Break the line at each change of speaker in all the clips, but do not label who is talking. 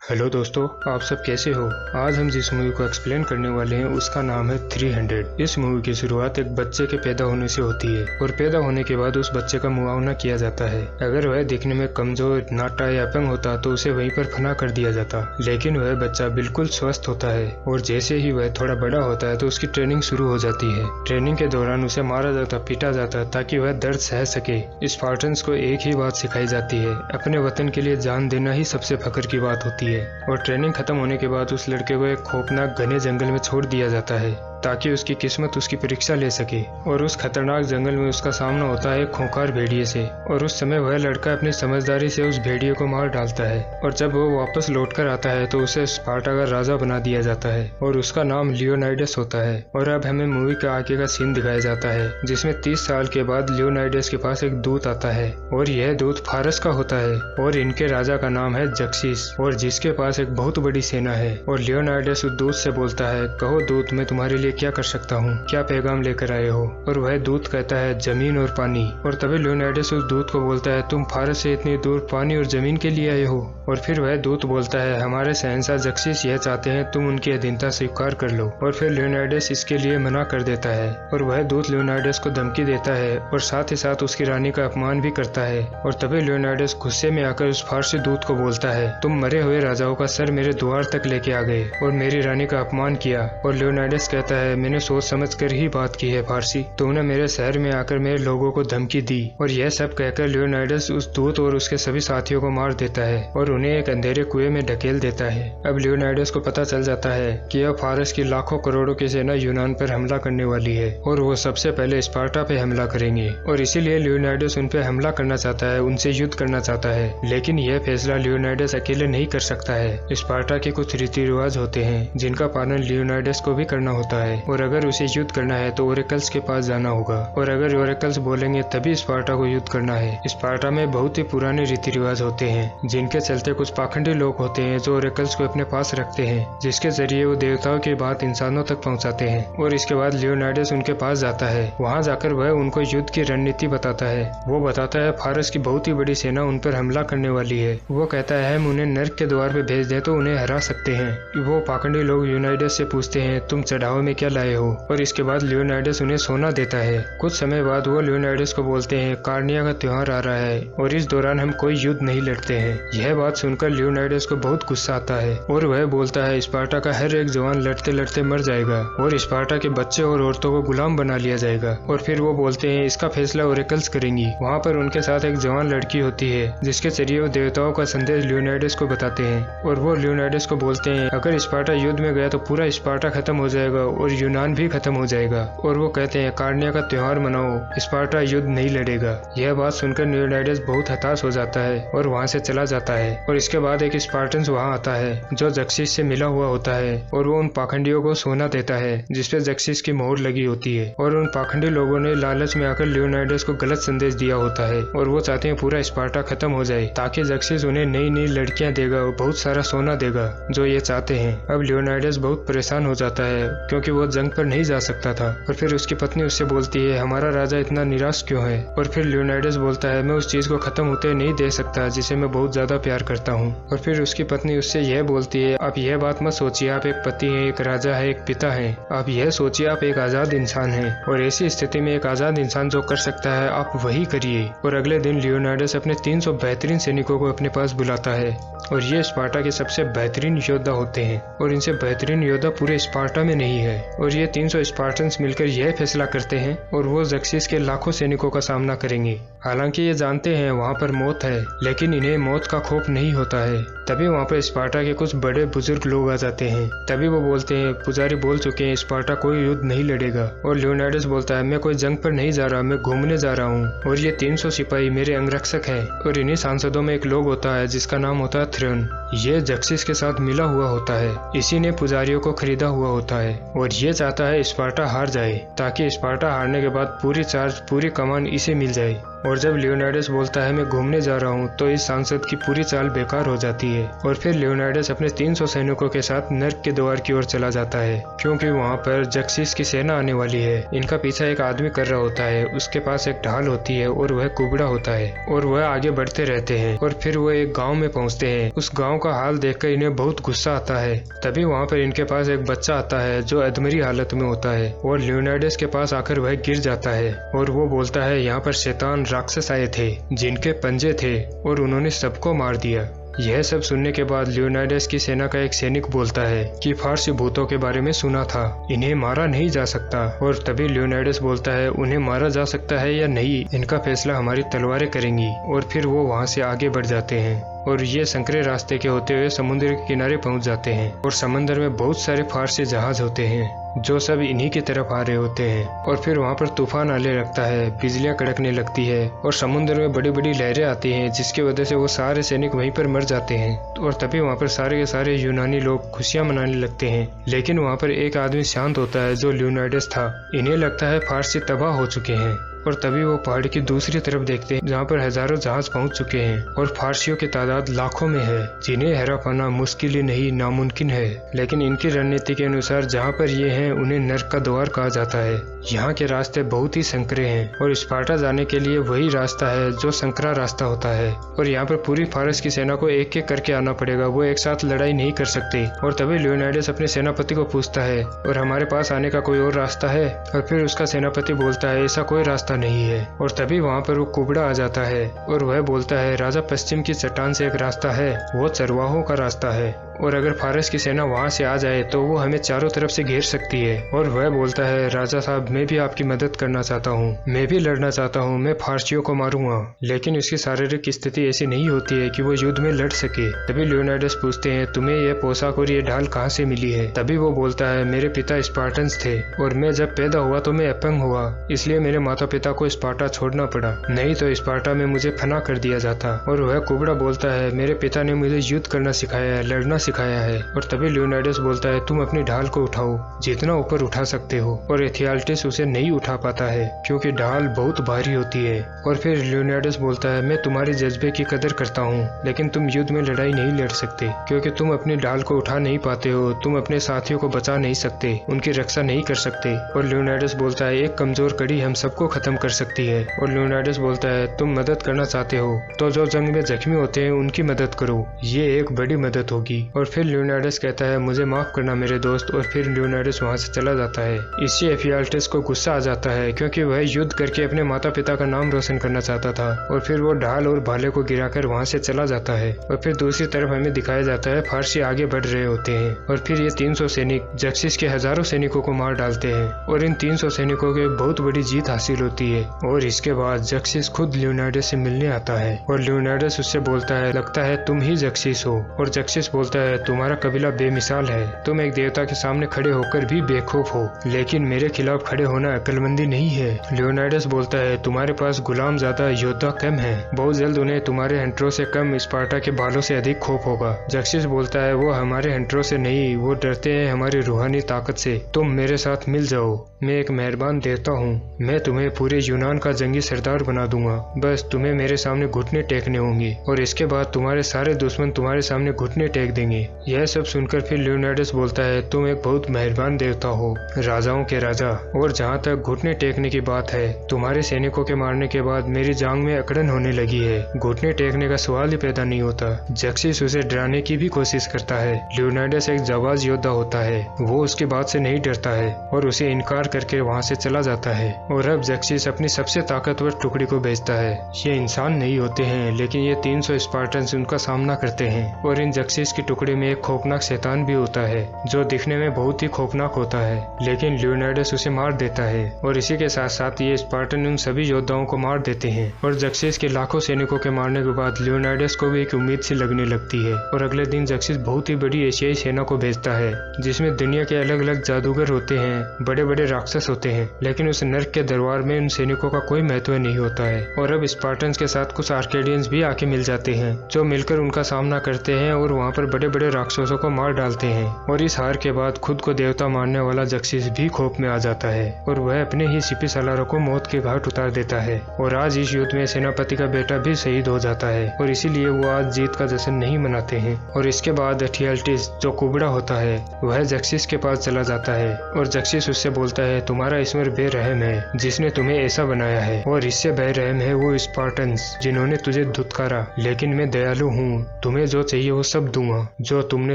Hello दोस्तों, आप सब कैसे हो। आज हम जिस मूवी को एक्सप्लेन करने वाले हैं उसका नाम है 300। इस मूवी की शुरुआत एक बच्चे के पैदा होने से होती है और पैदा होने के बाद उस बच्चे का मुआवना किया जाता है। अगर वह दिखने में कमजोर, नाटा या अपंग होता तो उसे वहीं पर फना कर दिया जाता, लेकिन वह बच्चा बिल्कुल स्वस्थ होता है और जैसे ही वह थोड़ा बड़ा होता है तो उसकी ट्रेनिंग शुरू हो जाती है। ट्रेनिंग के दौरान उसे मारा जाता, पीटा जाता ताकि वह दर्द सह सके। स्पार्टन्स को एक ही बात सिखाई जाती है, अपने वतन के लिए जान देना ही सबसे फख्र की बात होती है। और ट्रेनिंग खत्म होने के बाद उस लड़के को एक खौफनाक घने जंगल में छोड़ दिया जाता है ताकि उसकी किस्मत उसकी परीक्षा ले सके। और उस खतरनाक जंगल में उसका सामना होता है खूंखार भेड़िए से और उस समय वह लड़का अपनी समझदारी से उस भेड़िए को मार डालता है और जब वो वापस लौटकर आता है तो उसे स्पार्टा का राजा बना दिया जाता है और उसका नाम लियोनाइडस होता है। और अब हमें मूवी का आगे का सीन दिखाया जाता है जिसमें 30 साल के बाद लियोनाइडस के पास एक दूत आता है और यह दूत फारस का होता है और इनके राजा का नाम है जक्सिस और जिसके पास एक बहुत बड़ी सेना है। और लियोनाइडस उस दूत से बोलता है, कहो दूत, मैं तुम्हारे लिए क्या कर सकता हूँ, क्या पैगाम लेकर आए हो। और वह दूत कहता है, जमीन और पानी। और तभी लियोनाइडस उस दूत को बोलता है, तुम फारस से इतनी दूर पानी और जमीन के लिए आए हो। और फिर वह दूत बोलता है, हमारे शहंशाह जक्सिस यह चाहते हैं तुम उनकी अधीनता स्वीकार कर लो। और फिर लियोनाइडस इसके लिए मना कर देता है और वह दूत लियोनाइडस को धमकी देता है और साथ ही साथ उसकी रानी का अपमान भी करता है। और तभी लियोनाइडस गुस्से में आकर उस फारसी दूत को बोलता है, तुम मरे हुए राजाओं का सर मेरे द्वार तक लेके आ गए और मेरी रानी का अपमान किया। और लियोनाइडस कहता है, मैंने सोच समझ कर ही बात की है फारसी, तुमने मेरे शहर में आकर मेरे लोगों को धमकी दी। और यह सब कहकर लियोनाइडस उस दूत और उसके सभी साथियों को मार देता है और उन्हें एक अंधेरे कुएं में ढकेल देता है। अब लियोनाइडस को पता चल जाता है कि अब फारस की लाखों करोड़ों की सेना यूनान पर हमला करने वाली है और वो सबसे पहले स्पार्टा पे हमला करेंगे। और इसीलिए लियोनाइडस उन पे हमला करना चाहता है, उनसे युद्ध करना चाहता है। लेकिन यह फैसला लियोनाइडस अकेले नहीं कर सकता है। स्पार्टा के कुछ रीति रिवाज होते हैं जिनका पालन लियोनाइडस को भी करना होता है और अगर उसे युद्ध करना है तो ओरेकल्स के पास जाना होगा और अगर ओरेकल्स बोलेंगे तभी स्पार्टा को युद्ध करना है। स्पार्टा में बहुत ही पुराने रीति रिवाज होते हैं जिनके चलते कुछ पाखंडी लोग होते हैं जो ओरेकल्स को अपने पास रखते हैं, जिसके जरिए वो देवताओं की बात इंसानों तक पहुंचाते हैं। और इसके बाद लियोनाइडस उनके पास जाता है, वहां जाकर वह उनको युद्ध की रणनीति बताता है। वो बताता है फारस की बहुत ही बड़ी सेना उन पर हमला करने वाली है। वो कहता है हम उन्हें नर्क के द्वार पे भेज दे तो उन्हें हरा सकते हैं। वो पाखंडी लोग लियोनाइडस से पूछते हैं, तुम चढ़ावे में क्या लाए हो। और इसके बाद लियोनाइडस उन्हें सोना देता है। कुछ समय बाद वो लियोनाइडस को बोलते हैं, कार्निया का त्योहार आ रहा है और इस दौरान हम कोई युद्ध नहीं लड़ते हैं। यह बात सुनकर लियोनाइडस को बहुत गुस्सा आता है और वह बोलता है, स्पार्टा का हर एक जवान लड़ते लड़ते मर जाएगा और स्पार्टा के बच्चे और औरतों को गुलाम बना लिया जाएगा। और फिर वो बोलते हैं, इसका फैसला ओरेकल्स करेंगी। वहाँ पर उनके साथ एक जवान लड़की होती है जिसके जरिए वो देवताओं का संदेश लियोनाइडस को बताते हैं। और वो लियोनाइडस को बोलते हैं, अगर स्पार्टा युद्ध में गया तो पूरा स्पार्टा खत्म हो जाएगा और यूनान भी खत्म हो जाएगा। और वो कहते हैं, कार्निया का त्योहार मनाओ, स्पार्टा युद्ध नहीं लड़ेगा। यह बात सुनकर लियोनाइडस बहुत हताश हो जाता है और वहाँ से चला जाता है। और इसके बाद एक स्पार्टन्स वहाँ आता है जो जक्सिस से मिला हुआ होता है और वो उन पाखंडियों को सोना देता है जिसपे जक्सिस की मोहर लगी होती है। और उन पाखंडी लोगों ने लालच में आकर लियोनाइडस को गलत संदेश दिया होता है और वो चाहते हैं पूरा स्पार्टा खत्म हो जाए ताकि जक्सिस उन्हें नई नई लड़कियां देगा और बहुत सारा सोना देगा जो ये चाहते हैं। अब लियोनाइडस बहुत परेशान हो जाता है क्योंकि वो जंग पर नहीं जा सकता था। और फिर उसकी पत्नी उससे बोलती है, हमारा राजा इतना निराश क्यों है। और फिर लियोनाइडस बोलता है, मैं उस चीज को खत्म होते नहीं दे सकता जिसे मैं बहुत ज्यादा प्यार करता हूँ। और फिर उसकी पत्नी उससे यह बोलती है, आप यह बात मत सोचिए, आप एक पति हैं, एक राजा है, एक पिता है। आप यह सोचिए आप एक आजाद इंसान हैं और ऐसी स्थिति में एक आजाद इंसान जो कर सकता है आप वही करिए। और अगले दिन लियोनाइडस अपने 300 बेहतरीन सैनिकों को अपने पास बुलाता है और ये स्पार्टा के सबसे बेहतरीन योद्धा होते हैं और इनसे बेहतरीन योद्धा पूरे स्पार्टा में नहीं है। और ये 300 स्पार्टन्स मिलकर यह फैसला करते हैं और वो जक्सिस के लाखों सैनिकों का सामना करेंगे। हालांकि ये जानते हैं वहाँ पर मौत है लेकिन इन्हें मौत का खौफ नहीं होता है। तभी वहाँ पर स्पार्टा के कुछ बड़े बुजुर्ग लोग आ जाते हैं। तभी वो बोलते हैं, पुजारी बोल चुके हैं स्पार्टा कोई युद्ध नहीं लड़ेगा। और लियोनाइडस बोलता है, मैं कोई जंग पर नहीं जा रहा, मैं घूमने जा रहा हूँ और ये 300 सिपाही मेरे अंगरक्षक हैं। और इन्हीं सांसदों में एक लोग होता है जिसका नाम होता है थ्रियन। ये जक्सिस के साथ मिला हुआ होता है, इसी ने पुजारियों को खरीदा हुआ होता है और ये चाहता है स्पार्टा हार जाए ताकि स्पार्टा हारने के बाद पूरी चार्ज, पूरी कमान इसे मिल जाए। और जब लियोनाइडस बोलता है मैं घूमने जा रहा हूँ तो इस सांसद की पूरी चाल बेकार हो जाती है और फिर लियोनाइडस अपने 300 सैनिकों के साथ नर्क के द्वार की ओर चला जाता है क्योंकि वहाँ पर जक्सिस की सेना आने वाली है। इनका पीछा एक आदमी कर रहा होता है, उसके पास एक ढाल होती है और वह कुबड़ा होता है और वह आगे बढ़ते रहते हैं और फिर वह एक गाँव में पहुँचते हैं। उस गाँव का हाल देखकर इन्हें बहुत गुस्सा आता है। तभी वहाँ पर इनके पास एक बच्चा आता है जो अधमरी हालत में होता है और लियोनाइडस के पास आकर वह गिर जाता है और वो बोलता है यहाँ पर शैतान राक्षस आए थे जिनके पंजे थे और उन्होंने सबको मार दिया। यह सब सुनने के बाद लियोनाइडस की सेना का एक सैनिक बोलता है कि फारसी भूतों के बारे में सुना था, इन्हें मारा नहीं जा सकता। और तभी लियोनाइडस बोलता है उन्हें मारा जा सकता है या नहीं, इनका फैसला हमारी तलवारें करेंगी। और फिर वो वहाँ से आगे बढ़ जाते हैं और ये संकरे रास्ते के होते हुए समुद्र के किनारे पहुंच जाते हैं और समंदर में बहुत सारे फारसी जहाज होते हैं जो सब इन्हीं की तरफ आ रहे होते हैं। और फिर वहाँ पर तूफान आने लगता है, बिजलियां कड़कने लगती है और समुद्र में बड़ी बड़ी लहरें आती हैं जिसकी वजह से वो सारे सैनिक वहीं पर मर जाते हैं। और तभी वहाँ पर सारे के सारे यूनानी लोग खुशियां मनाने लगते हैं। लेकिन वहाँ पर एक आदमी शांत होता है जो लियोनाइडस था। इन्हें लगता है फारसी तबाह हो चुके हैं और तभी वो पहाड़ की दूसरी तरफ देखते हैं जहाँ पर हजारों जहाज पहुंच चुके हैं और फारसियों की तादाद लाखों में है जिन्हें हरा पाना मुश्किल ही नहीं नामुमकिन है। लेकिन इनकी रणनीति के अनुसार जहाँ पर ये हैं उन्हें नर्क का द्वार कहा जाता है। यहाँ के रास्ते बहुत ही संकरे हैं और स्पार्टा जाने के लिए वही रास्ता है जो संकरा रास्ता होता है और यहाँ पर पूरी फारस की सेना को एक एक करके आना पड़ेगा, वो एक साथ लड़ाई नहीं कर सकते। और तभी लियोनाइडस अपने सेनापति को पूछता है और हमारे पास आने का कोई और रास्ता है? और फिर उसका सेनापति बोलता है ऐसा कोई रास्ता नहीं है। और तभी वहाँ पर वो कुबड़ा आ जाता है और वह बोलता है राजा पश्चिम की चट्टान से एक रास्ता है, वो चरवाहों का रास्ता है और अगर फारस की सेना वहाँ से आ जाए तो वो हमें चारों तरफ से घेर सकती है। और वह बोलता है राजा साहब मैं भी आपकी मदद करना चाहता हूँ, मैं भी लड़ना चाहता हूँ, मैं फारसियों को मारूंगा। लेकिन उसकी शारीरिक स्थिति ऐसी नहीं होती है कि वो युद्ध में लड़ सके। तभी लियोनाइडस पूछते हैं तुम्हें यह पोशाक और ये ढाल कहाँ से मिली है? तभी वो बोलता है मेरे पिता स्पार्टन्स थे और मैं जब पैदा हुआ तो मैं अपंग हुआ, इसलिए मेरे माता पिता को स्पार्टा छोड़ना पड़ा, नहीं तो स्पार्टा में मुझे फना कर दिया जाता। और वह कुबड़ा बोलता है मेरे पिता ने मुझे युद्ध करना सिखाया है, लड़ना सिखाया है। और तभी लियोनाइडस बोलता है तुम अपनी ढाल को उठाओ जितना ऊपर उठा सकते हो। और एथियाल्टिस उसे नहीं उठा पाता है क्योंकि ढाल बहुत भारी होती है। और फिर लियोनाइडस बोलता है मैं तुम्हारे जज्बे की कदर करता हूँ लेकिन तुम युद्ध में लड़ाई नहीं लड़ सकते क्योंकि तुम अपनी ढाल को उठा नहीं पाते हो, तुम अपने साथियों को बचा नहीं सकते, उनकी रक्षा नहीं कर सकते। और लियोनाइडस बोलता है एक कमजोर कड़ी हम सबको खत्म कर सकती है। और लियोनाइडस बोलता है तुम मदद करना चाहते हो तो जो जंग में जख्मी होते हैं उनकी मदद करो, ये एक बड़ी मदद होगी। और फिर लियोनाइडस कहता है मुझे माफ करना मेरे दोस्त। और फिर लियोनाइडस वहाँ से चला जाता है। इससे एफियाल्टिस को गुस्सा आ जाता है क्योंकि वह युद्ध करके अपने माता पिता का नाम रोशन करना चाहता था। और फिर वो ढाल और भाले को गिराकर वहाँ से चला जाता है। और फिर दूसरी तरफ हमें दिखाया जाता है फारसी आगे बढ़ रहे होते हैं और फिर ये 300 सैनिक जक्सिस के हजारों सैनिकों को मार डालते हैं और इन 300 सैनिकों की बहुत बड़ी जीत हासिल होती है। और इसके बाद जक्सिस खुद लियोनाइडस से मिलने आता है और लियोनाइडस उससे बोलता है लगता है तुम ही जक्सिस हो। और जक्सिस बोलता है तुम्हारा कबीला बेमिसाल है, तुम एक देवता के सामने खड़े होकर भी बेखौफ हो, लेकिन मेरे खिलाफ खड़े होना अक्लमंदी नहीं है। लियोनाइडस बोलता है तुम्हारे पास गुलाम ज्यादा योद्धा कम है, बहुत जल्द उन्हें तुम्हारे हंटरों से कम स्पार्टा के बालों से अधिक खौफ होगा। जक्सिस बोलता है वो हमारे हंटरों से नहीं, वो डरते हैं हमारी रूहानी ताकत से, तुम मेरे साथ मिल जाओ, मैं एक मेहरबान देवता हूँ, मैं तुम्हें पूरे यूनान का जंगी सरदार बना दूंगा, बस तुम्हें मेरे सामने घुटने टेकने होंगे और इसके बाद तुम्हारे सारे दुश्मन तुम्हारे सामने घुटने टेक देंगे। यह सब सुनकर फिर लियोनाइडस बोलता है तुम एक बहुत मेहरबान देवता हो, राजाओं के राजा। और जहाँ तक घुटने टेकने की बात है, तुम्हारे सैनिकों के मारने के बाद मेरी जांग में अकड़न होने लगी है, घुटने टेकने का सवाल ही पैदा नहीं होता। जक्सिस उसे डराने की भी कोशिश करता है। लियोनाइडस एक जाबाज योद्धा होता है, वो उसकी बात से नहीं डरता है और उसे इनकार करके वहाँ से चला जाता है। और अब जक्सिस अपनी सबसे ताकतवर टुकड़ी को भेजता है। ये इंसान नहीं होते हैं लेकिन ये 300 स्पार्टन्स उनका सामना करते हैं और इन जक्सिस की टुकड़ी में एक खौफनाक शैतान भी होता है जो दिखने में बहुत ही खौफनाक होता है, लेकिन लियोनाइडस उसे मार देता है। और इसी के साथ साथ ये स्पार्टन उन सभी योद्धाओं को मार देते हैं। और जक्सिस के लाखों सैनिकों के मारने के बाद लियोनाइडस को भी एक उम्मीद सी लगने लगती है और अगले दिन जक्सिस बहुत ही बड़ी एशियाई सेना को भेजता है जिसमें दुनिया के अलग अलग जादूगर होते हैं, बड़े बड़े राक्षस होते हैं, लेकिन उस नर्क के दरबार में उन सैनिकों का कोई महत्व नहीं होता है। और अब स्पार्टन्स के साथ कुछ आर्केडियंस भी आके मिल जाते हैं जो मिलकर उनका सामना करते हैं और वहाँ पर बड़े बड़े राक्षसों को मार डालते हैं और इस हार के बाद खुद को देवता मानने वाला जक्सिस भी खौफ में आ जाता है और वह अपने ही सिपी सालारों को मौत के घाट उतार देता है। और आज इस युद्ध में सेनापति का बेटा भी शहीद हो जाता है और इसीलिए वो आज जीत का जश्न नहीं मनाते हैं। और इसके बाद एथियाल्टिस जो कुबड़ा होता है वह जक्सिस के पास चला जाता है और जक्सिस उससे बोलता है तुम्हारा ईश्वर बेरहम है जिसने तुम्हें ऐसा बनाया है और इससे बेरहम है वो स्पार्टन्स जिन्होंने तुझे धुतकारा, लेकिन मैं दयालु हूँ, तुम्हें जो चाहिए वो सब दूंगा जो तुमने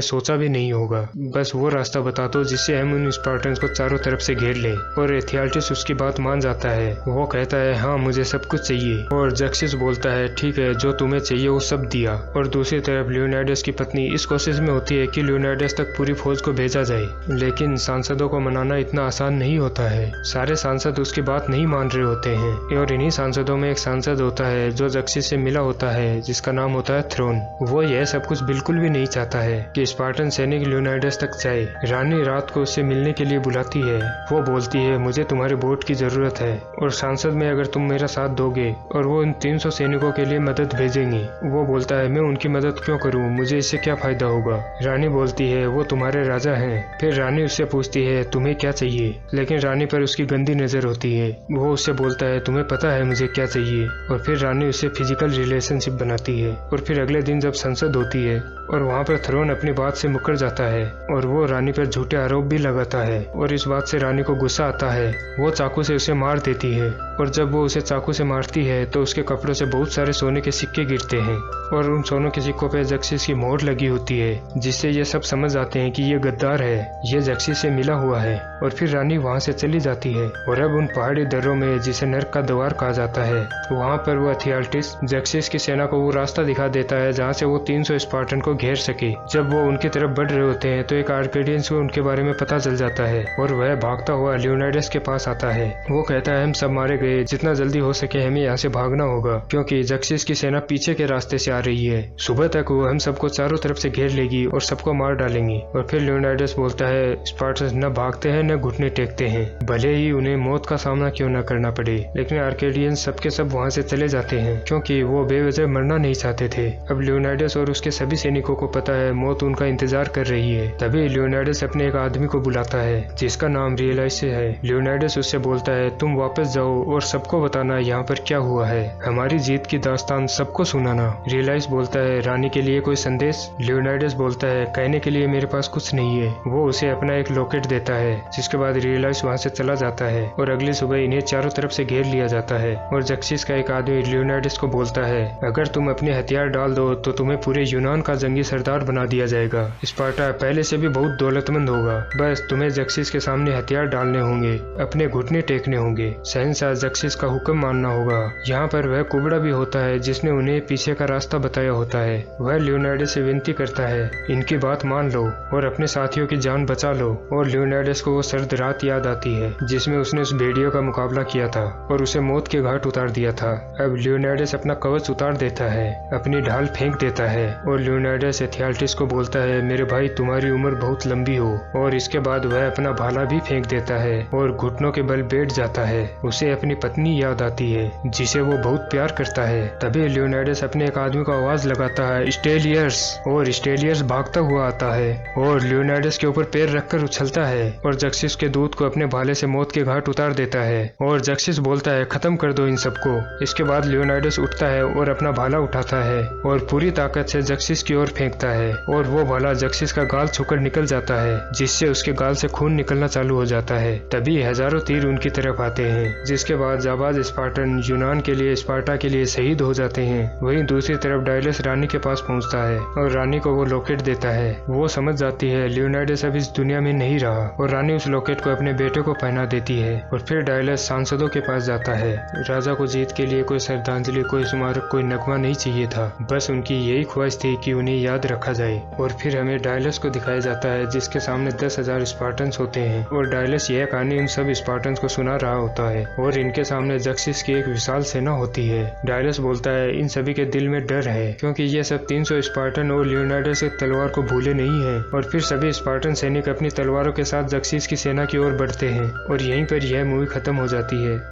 सोचा भी नहीं होगा। बस वो रास्ता बता दो जिससे हम उन स्पार्टन्स को चारों तरफ से घेर ले। और एथियाल्टिस उसकी बात मान जाता है। वो कहता है हाँ मुझे सब कुछ चाहिए। और जक्सिस बोलता है ठीक है जो तुम्हें चाहिए वो सब दिया। और दूसरी तरफ लियोनाइडस की पत्नी इस कोशिश में होती है कि लियोनाइडस तक पूरी फौज को भेजा जाए, लेकिन सांसदों को मनाना इतना आसान नहीं होता है। सारे सांसद उसकी बात नहीं मान रहे होते हैं और इन्हीं सांसदों में एक सांसद होता है जो जक्सिस से मिला होता है जिसका नाम होता है थ्रोन। वो यह सब कुछ बिल्कुल भी नहीं चाहता है कि स्पार्टन सैनिक लियोनाइडस तक जाए। रानी रात को उससे मिलने के लिए बुलाती है। वो बोलती है मुझे तुम्हारे बोट की जरूरत है और सांसद में अगर तुम मेरा साथ दोगे, और वो उन 300 सैनिकों के लिए मदद भेजेंगी। वो बोलता है मैं उनकी मदद क्यों करूं, मुझे इससे क्या फायदा होगा। रानी बोलती है वो तुम्हारे राजा हैं। फिर रानी उससे पूछती है तुम्हें क्या चाहिए, लेकिन रानी पर उसकी गंदी नजर होती है। वो उससे बोलता है तुम्हें पता है मुझे क्या चाहिए। और फिर रानी उससे फिजिकल रिलेशनशिप बनाती है। और फिर अगले दिन जब संसद होती है और वहाँ पर थ्रोन अपनी बात से मुकर जाता है और वो रानी पर झूठे आरोप भी लगाता है और इस बात से रानी को गुस्सा आता है। वो चाकू से उसे मार देती है और जब वो उसे चाकू से मारती है तो उसके कपड़ों से बहुत सारे सोने के सिक्के गिरते हैं और उन सोनों के सिक्कों पे जक्सिस की मोहर लगी होती है, जिससे ये सब समझ आते हैं कि ये गद्दार है, ये जक्सिस से मिला हुआ है। और फिर रानी वहाँ से चली जाती है और अब उन पहाड़ी दर्रों में जिसे नर्क का द्वार कहा जाता है वहाँ पर वो एथियाल्टिस जक्सिस की सेना को वो रास्ता दिखा देता है जहाँ से वो 300 स्पार्टन को घेर सके। जब वो उनकी तरफ बढ़ रहे होते हैं तो एक आर्केडियंस को उनके बारे में पता चल जाता है और वह भागता हुआ लियोनाइडस के पास आता है। वो कहता है हम सब मारे गए, जितना जल्दी हो सके हमें यहाँ से भागना होगा क्योंकि जक्सिस की सेना पीछे के रास्ते से आ रही है। सुबह तक वो हम सबको चारों तरफ से घेर लेगी और सबको मार डालेंगी। और फिर लियोनाइडस बोलता है स्पार्टन्स न भागते हैं न घुटने टेकते हैं, भले ही उन्हें मौत का सामना क्यों न करना पड़े। लेकिन आर्केडियंस सबके सब वहाँ से चले जाते हैं क्योंकि वो बेवजह मरना नहीं चाहते थे। अब लियोनाइडस और उसके सभी सैनिकों को पता है मौत उनका इंतजार कर रही है। तभी लियोनाइडस अपने एक आदमी को बुलाता है जिसका नाम रियलाइस है। लियोनाइडस उससे बोलता है तुम वापस जाओ और सबको बताना यहाँ पर क्या हुआ है, हमारी जीत की दास्तान सबको सुनाना। रियलाइस बोलता है रानी के लिए कोई संदेश। लियोनाइडस बोलता है कहने के लिए मेरे पास कुछ नहीं है। वो उसे अपना एक लॉकेट देता है जिसके बाद रियलाइस वहाँ से चला जाता है और अगली सुबह इन्हें चारों तरफ से घेर लिया जाता है। और जक्सिस का एक आदमी लियोनाइडस को बोलता है अगर तुम अपने हथियार डाल दो तो तुम्हें पूरे यूनान का जंगी सरदार बना दिया जाएगा। स्पार्टा पहले से भी बहुत दौलतमंद होगा, बस तुम्हें जक्सिस के सामने हथियार डालने होंगे, अपने घुटने टेकने होंगे, शहंशाह जक्सिस का हुक्म मानना होगा। यहाँ पर वह कुबड़ा भी होता है जिसने उन्हें पीछे का रास्ता बताया होता है। वह लियोनाइडस से विनती करता है इनकी बात मान लो और अपने साथियों की जान बचा लो। और लियोनाइडस को वो सर्द रात याद आती है जिसमें उसने उस भेड़ियों का मुकाबला किया था और उसे मौत के घाट उतार दिया था। अब लियोनाइडस अपना कवच उतार देता है, अपनी ढाल फेंक देता है और लियोनाइडस एथियाल्टिस को बोलता है मेरे भाई तुम्हारी उम्र बहुत लंबी हो। और इसके बाद वह अपना भाला भी फेंक देता है और घुटनों के बल बैठ जाता है। उसे अपनी पत्नी याद आती है जिसे वो बहुत प्यार करता है। तभी लियोनाइडस अपने एक आदमी को आवाज लगाता है स्टेलियर्स, और स्टेलियर्स भागता हुआ आता है और लियोनाइडस के ऊपर पैर रखकर उछलता है और जक्सिस के दूत को अपने भाले से मौत के घाट उतार देता है। और जक्सिस बोलता है खत्म कर दो इन सबको। इसके बाद लियोनाइडस उठता है और अपना भाला उठाता है और पूरी ताकत से जक्सिस की ओर फेंकता है और वो भाला जक्सिस का गाल छूकर निकल जाता है जिससे उसके गाल से खून निकलना चालू हो जाता है। तभी हजारों तीर उनकी तरफ आते हैं, जिसके बाद जाबाज स्पार्टन यूनान के लिए स्पार्टा के लिए शहीद हो जाते हैं। वहीं दूसरी तरफ डायलस रानी के पास पहुंचता है और रानी को वो लॉकेट देता है। वो समझ जाती है लियोनाइडस अब इस दुनिया में नहीं रहा और रानी उस लॉकेट को अपने बेटे को पहना देती है। और फिर डायलस सांसदों के पास जाता है। राजा को जीत के लिए कोई श्रद्धांजलि, कोई स्मारक, कोई नगमा नहीं चाहिए था, बस उनकी यही ख्वाहिश थी कि उन्हें याद रखा जाए। और फिर हमें डायलस को दिखाया जाता है जिसके सामने 10,000 स्पार्टन्स होते हैं और डायलस यह कहानी उन सब स्पार्टन्स को सुना रहा होता है और इनके सामने जक्सिस की एक विशाल सेना होती है। डायलस बोलता है इन सभी के दिल में डर है क्योंकि ये सब 300 स्पार्टन और लियोनाइडस की तलवार को भूले नहीं है। और फिर सभी स्पार्टन सैनिक अपनी तलवारों के साथ जक्सिस की सेना की ओर बढ़ते हैं और यहीं पर यह मूवी खत्म हो जाती है।